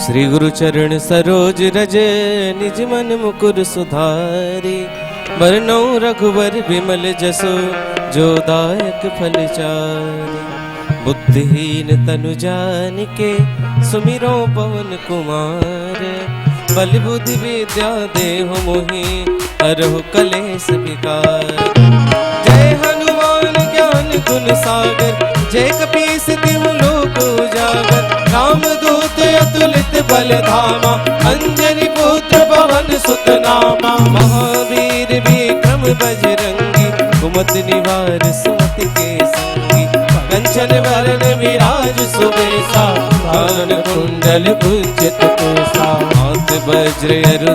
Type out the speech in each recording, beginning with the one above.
श्री गुरु चरण सरोज रज निज मन मुकुर सुधारी। बरनौ रघुवर विमल जसो जो दायक फल चारि। बुद्धिहीन तनु जानिके सुमिरो पवन कुमार। बल बुद्धि विद्या देहु मोहि हरहु कलेश विकार। जय हनुमान ज्ञान गुण सागर जय कपीस तिहु लोक उजागर। रामदूत अतुलित बल धामा अंजनी पुत्र पवन सुत नामा। महावीर विक्रम बजरंगी कुमति निवार सुमति के संगी। कंचन वरण विराज सुबेसा कानन कुंडल कुंचित केसा। हाथ वज्र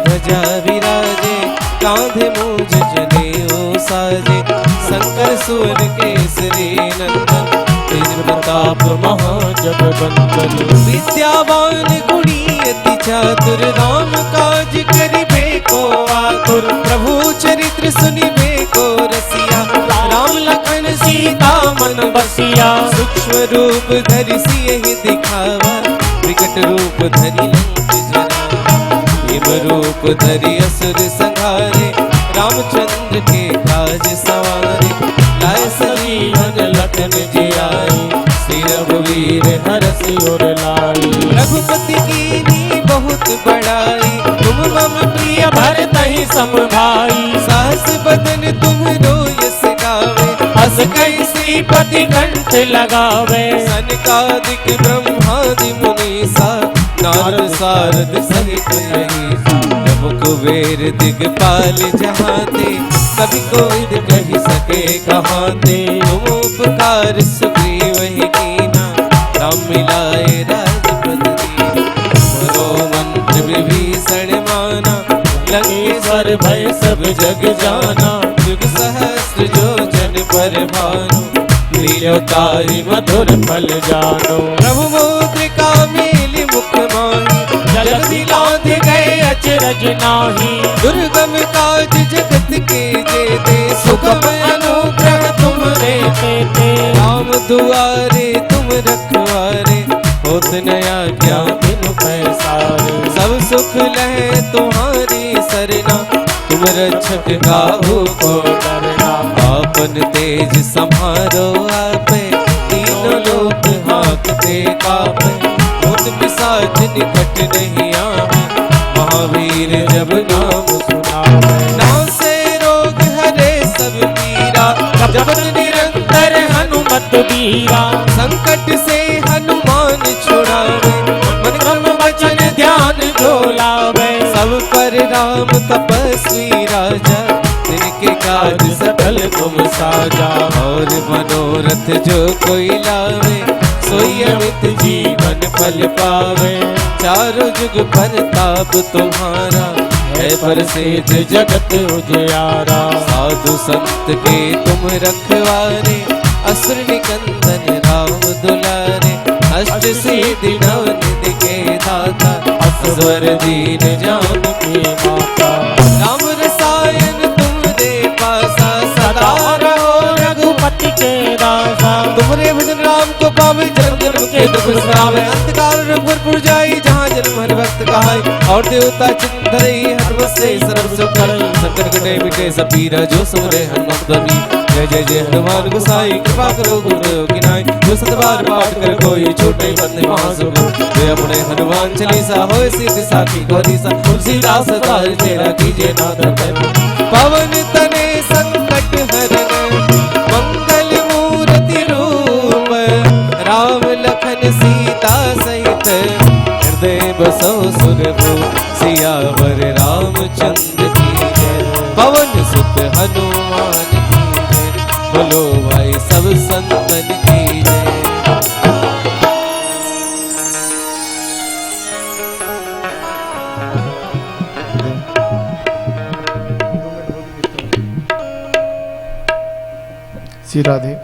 ध्वजा विराजे कांधे मूंज जनेऊ साजे। शंकर सुवन केसरी नंदन तेज प्रताप महाजगवंदन। विद्यावान गुणी अति चातुर राम काज करिबे को आतुर। प्रभु चरित्र सुनिबे को रसिया राम लखन सीता मन बसिया। सूक्ष्म रूप धरि सियहि दिखावा विकट रूप धरि लंक जरावा। भीम रूप धरि असुर संहारे रामचंद्र के काज सवारे। लाए सजीवन लखन जियाई श्री रघुवीर हरषि उर लाई। रघुपति कीनी बहुत बड़ाई तुम मम प्रिय भरतहि सम भाई। सहस बदन तुमरो यस गावे अस कहि श्रीपति कंठ लगावे। सनकादिक ब्रह्मादि मुनीसा नारद सारद सहित अहिसा। नभ कुबेर दिगपाल जहाते कभी कोई कही सके कहाते। तुम उपकार सुग्रीव कीना राम मिलाए राजपद दीना। मंत्र विभीषण माना लंकेश्वर भय सब जग जाना। जुग सहस्त्र जो जन पर भानु लील्योतारि मधुर फल जानो। प्रभु मुद्रिका मेलि मुख माहि जलधि लांघ गए अचरज नाही। दुर्गम काज जगत के जेते सुगम अनुग्रह तुम देते। राम दुआरे तुम रखवारे होत न आज्ञा बिनु पैसारे। सब सुख लहे तुम्हारी सरना तुम रक्षक काहू को डरना। आपन तेज समारो आपे तीनों लोक हांकते कापे। भूत पिशाच निकट नहीं आवे महावीर जब नाम सुनावे। नासे रोग हरे सब पीरा जपत निरंतर हनुमत बीरा। संकट से हनुमान छुड़ावे मन क्रम वचन ध्यान जो लावे। सब पर राम तपस्वी राजा जिनके काज सकल तुम साजा। और मनोरथ जो कोई लावे सोई अमित जीवन फल पावे। चारों जुग परताप तुम्हारा है प्रसिद्ध जगत उजियारा। साधु संत के तुम रखवारे असुर निकंदन राम दुलारे। अष्ट सिद्धि नव निधि के दाता असवर दीन जानकी माता। राम रसायन तुमरे पासा सदा रहो रघुपति के दासा। तुमरे भजन राम को पावे जन्म जन्म के दुख बिसरावे। अंतकाल रघुवर जाई जहाँ जन्म हर भक्त कहाई। और देवता चिंत धरई हनुमत से सर्व सुख करई। संकट कटे मिटे सब पीरा जो सुमरे हनुमत बनी। जय जय जय हनुमान गोसाई कृपा करो गुरु की नाई। जो सत बार पाठ कर कोई छोटे बंदे महासुख। वे अपने हनुमान चालीसा होए सिद्धि साखी गौरीसा। तुलसीदास सदा तेरा कीजिए नाथ पवन तने संकट हरन मंगल मूर्ति रूप। राम लखन सीता सहित हृदय बसो सुरभूप। सियावर रामचंद्र की जय। पवन सुत हनुमान की जय। बोलो भाई सब संतन की जय। श्री राधे।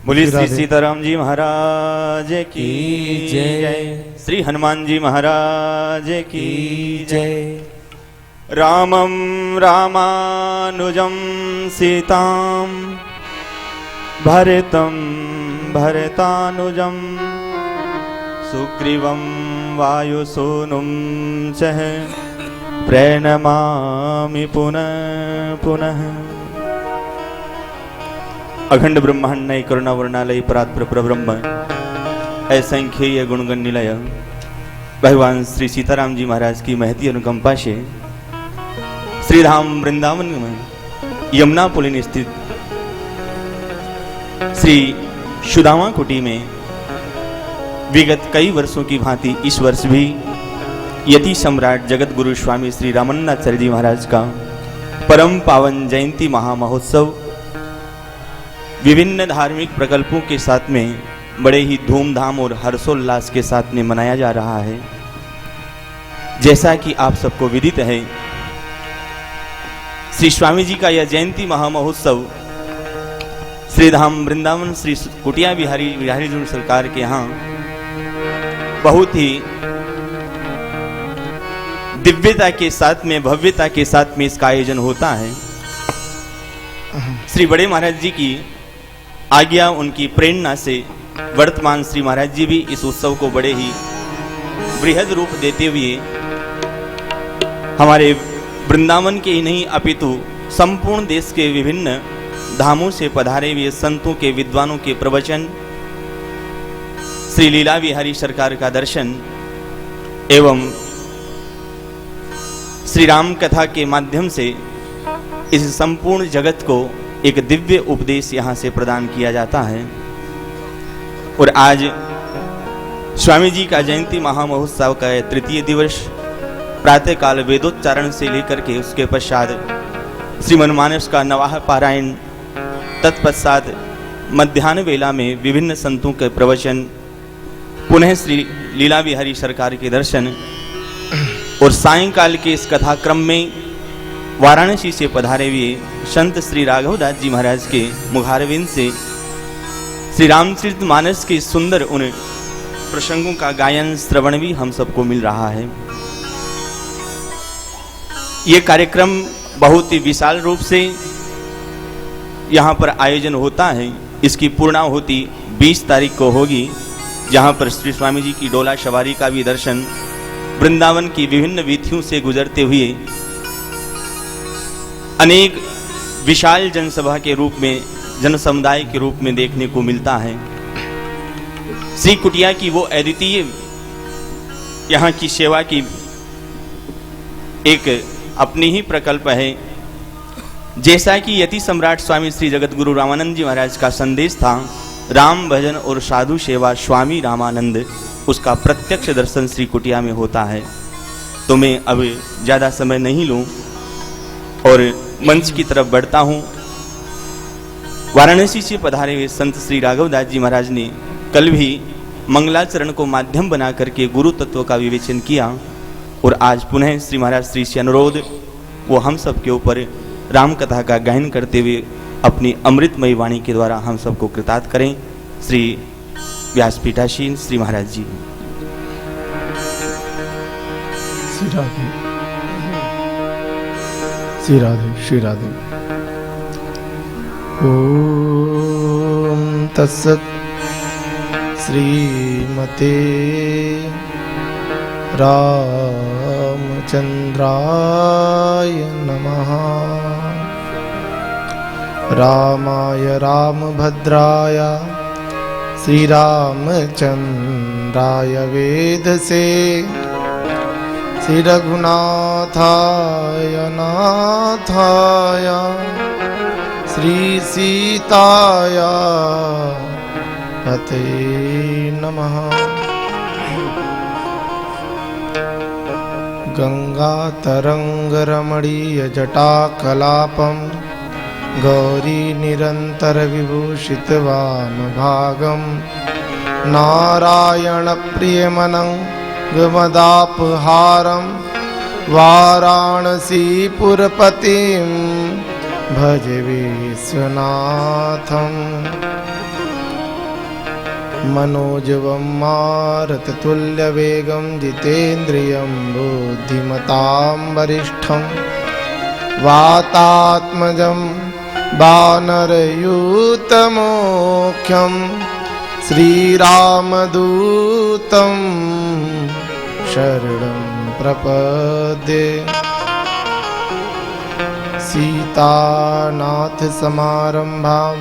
बोलिए श्री सीताराम जी महाराज की जय। श्री हनुमान जी महाराज की जय। रामं रामानुजं सीतां भरतं भरतानुजं सुग्रीवं वायुसूनुं च प्रणमामि पुनः पुनः। अखंड ब्रह्मांड करुणा वर्णालय परात्पर परब्रह्म असंख्येय गुणगण निलय भगवान श्री सीताराम जी महाराज की महती अनुकंपा से श्रीधाम वृंदावन में यमुना पुलिन स्थित श्री सुदामा कुटी में विगत कई वर्षों की भांति इस वर्ष भी यति सम्राट जगत गुरु स्वामी श्री रामानंदाचार्य जी महाराज का परम पावन जयंती महामहोत्सव विभिन्न धार्मिक प्रकल्पों के साथ में बड़े ही धूमधाम और हर्षोल्लास के साथ में मनाया जा रहा है। जैसा कि आप सबको विदित है, श्री स्वामी जी का यह जयंती महामहोत्सव श्रीधाम वृंदावन श्री कुटिया बिहारी जी सरकार के यहाँ बहुत ही दिव्यता के साथ में, भव्यता के साथ में इसका आयोजन होता है। श्री बड़े महाराज जी की आज्ञा, उनकी प्रेरणा से वर्तमान श्री महाराज जी भी इस उत्सव को बड़े ही बृहद रूप देते हुए हमारे वृंदावन के ही नहीं अपितु संपूर्ण देश के विभिन्न धामों से पधारे हुए संतों के, विद्वानों के प्रवचन, श्री लीला बिहारी सरकार का दर्शन एवं श्री राम कथा के माध्यम से इस संपूर्ण जगत को एक दिव्य उपदेश यहाँ से प्रदान किया जाता है। और आज स्वामी जी का जयंती महामहोत्सव का तृतीय दिवस प्रातःकाल वेदोच्चारण से लेकर के उसके पश्चात श्रीमन्मानस का नवाह पारायण, तत्पश्चात मध्याह्न वेला में विभिन्न संतों के प्रवचन, पुनः श्री लीला बिहारी सरकार के दर्शन और सायंकाल के इस कथाक्रम में वाराणसी से पधारे हुए संत श्री राघवदास जी महाराज के मुखारविंद से श्री रामचरित मानस के सुंदर उन प्रसंगों का गायन, श्रवण भी हम सबको मिल रहा है। ये कार्यक्रम बहुत ही विशाल रूप से यहाँ पर आयोजन होता है। इसकी पूर्णाहुति 20 तारीख को होगी, जहाँ पर श्री स्वामी जी की डोला सवारी का भी दर्शन वृंदावन की विभिन्न वीथियों से गुजरते हुए अनेक विशाल जनसभा के रूप में, जन समुदाय के रूप में देखने को मिलता है। श्री कुटिया की वो अद्वितीय यहाँ की सेवा की एक अपनी ही प्रकल्प है। जैसा कि यति सम्राट स्वामी श्री जगत गुरु रामानंद जी महाराज का संदेश था, राम भजन और साधु सेवा स्वामी रामानंद, उसका प्रत्यक्ष दर्शन श्री कुटिया में होता है। तो मैं अब ज़्यादा समय नहीं लूँ और मंच की तरफ बढ़ता हूँ। वाराणसी से पधारे हुए संत श्री राघवदास जी महाराज ने कल भी मंगलाचरण को माध्यम बना करके गुरु तत्व का विवेचन किया और आज पुनः श्री महाराज श्री से अनुरोध वो हम सब के ऊपर राम कथा का गायन करते हुए अपनी अमृतमयी वाणी के द्वारा हम सबको कृतार्थ करें। श्री व्यासपीठासीन श्री महाराज जी। श्री राधे, श्री राधे, श्री राधे। ओम तत्सत्। श्रीमते रामचंद्राय नमः। रामाय रामभद्राय श्री रामचंद्राय वेधसे, श्री रघुनाथाय नाथाय श्री सीताय पतये नमः। गंगा तरंग रमणीय जटाकलापम, गौरी निरंतर विभूषित वाम भागम, नारायण प्रियमनं गमदापहारं, वाराणसी पुरपतिं भज विश्वनाथं। मनोजवं मारुततुल्यवेगं जितेन्द्रियं बुद्धिमतां वरिष्ठं, वातात्मजं वानरयूतमोख्यं श्रीरामदूतं शरणं प्रपद्ये सीतानाथसमारम्भां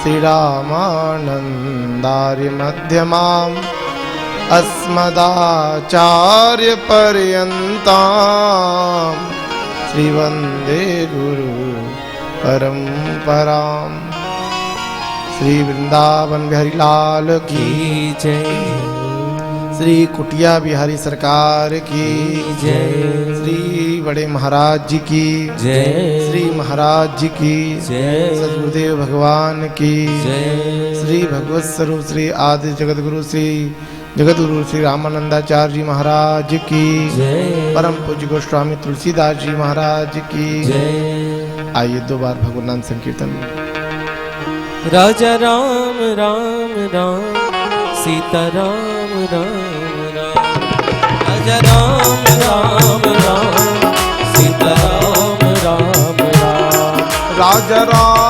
श्रीरामानन्दार्यमध्यमाम् अस्मदाचार्यपर्यन्तां श्रीवन्दे गुरु परम्पराम्। श्री वृंदावन बिहारी लाल की जय, श्री कुटिया बिहारी सरकार की जय, श्री बड़े महाराज जी की जय, श्री महाराज जी की जय, सदगुरुदेव भगवान की जय, श्री भगवत स्वरूप श्री आदि जगत गुरु श्री रामानंदाचार्य जी महाराज की जय, परम पूज्य गोस्वामी तुलसीदास जी महाराज की जय। आइए 2 बार भगवान नाम संकीर्तन। राजा राम राम राम, सीता राम राम राम। राजा राम राम राम, सीता राम राम राम। राजा राम